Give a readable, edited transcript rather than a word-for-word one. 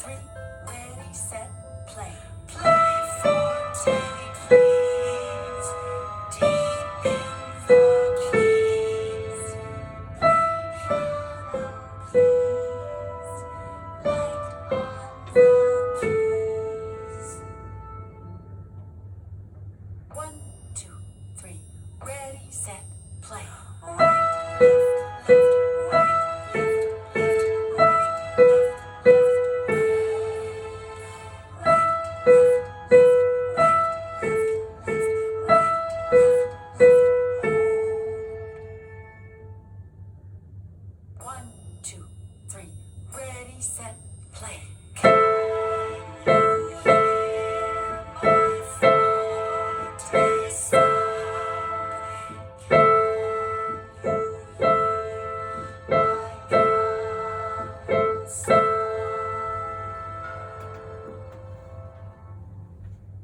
three, ready, set, play. Play for Teddy, please. Deep in the keys. Piano, please. Light on the keys. 1, 2, 3, ready, set, play. Right, left, left, right, left, left, right, left, left, right, left, left, right, left, hold. 1, 2, 3, ready, set, play. Can you hear my forte sound? Can you hear my piano sound?